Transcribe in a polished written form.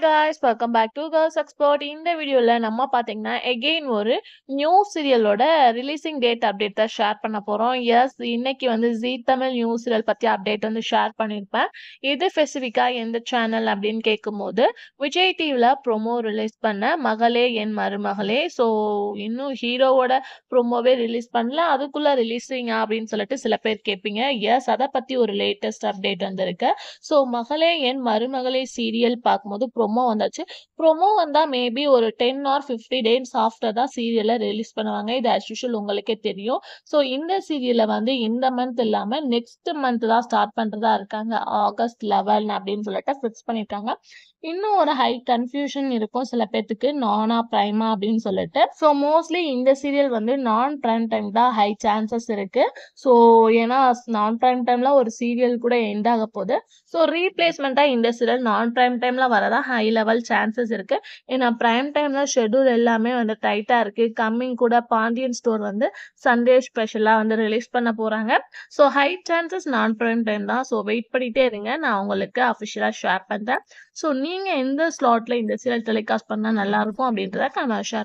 guys, welcome back to Girls Expert. இந்த வீடியோல நம்ம பாத்தீங்கன்னா again ஒரு நியூ சீரியலோட ரிலீசிங் டேட் அப்டேட் தான் ஷேர் பண்ண போறோம். எஸ், இன்னைக்கு வந்து ஜீ தமிழ் நியூ சீரியல் பத்தி அப்டேட் வந்து ஷேர் பண்ணிருப்பேன். இது ஸ்பெசிஃபிக்கா எந்த சேனல் அப்படின்னு கேட்கும்போது விஜய் டிவில ப்ரோமோ ரிலீஸ் பண்ண மகளே என் மருமகளே. ஸோ இன்னும் ஹீரோவோட ப்ரோமோவே ரிலீஸ் பண்ணல, அதுக்குள்ள ரிலீஸிங் அப்படின்னு சொல்லிட்டு சில பேர் கேட்பீங்க. எஸ், அதை பத்தி ஒரு லேட்டஸ்ட் அப்டேட் வந்திருக்கு. ஸோ மகளே என் மருமகளே சீரியல் பார்க்கும்போது ப்ரோமோ வந்தாச்சு. ப்ரோமோ வந்தா மேபி ஒரு 10 or 50 டேஸ் ஆஃப்டர் தான் சீரியலை ரிலீஸ் பண்ணுவாங்க. இது ஆஸ் யூஷுவல் உங்களுக்கே தெரியும். ஸோ இந்த சீரியலை வந்து இந்த மந்த் இல்லாம நெக்ஸ்ட் மந்த் தான் ஸ்டார்ட் பண்றதா இருக்காங்க. August 11 அப்படின்னு சொல்லிட்டு ஃபிக்ஸ் பண்ணிருக்காங்க. இன்னும் ஒரு ஹை கன்ஃபியூஷன் இருக்கும் சில பேத்துக்கு, நானா பிரைமா அப்படின்னு சொல்லிட்டு. ஸோ மோஸ்ட்லி இந்த சீரியல் வந்து நான் பிரைம் டைம் தான் ஹை சான்சஸ் இருக்கு. ஸோ ஏன்னா நான் பிரைம் டைம்ல ஒரு சீரியல் கூட எண்ட் ஆக போகுது. ஸோ ரீப்ளேஸ்மெண்டா இந்த சீரியல் நான் பிரைம் டைம்ல வரதா ஹை லெவல் சான்சஸ் இருக்கு. ஏன்னா பிரைம் டைம்ல ஷெட்யூல் எல்லாமே வந்து டைட்டா இருக்கு. கம்மிங் கூட பாண்டியன் ஸ்டோர் வந்து சண்டே ஸ்பெஷலா வந்து ரிலீஸ் பண்ண போறாங்க. ஸோ ஹை சான்சஸ் நான் பிரைம் டைம் தான். ஸோ வெயிட் பண்ணிட்டே இருங்க, நான் உங்களுக்கு அஃபிஷியலா ஷேர் பண்றேன். ஸோ நீங்க எந்த ஸ்லாட்ல இந்த சீரியல் டெலிகாஸ்ட் பண்ணா நல்லா இருக்கும் அப்படின்றத நான் ஷேர்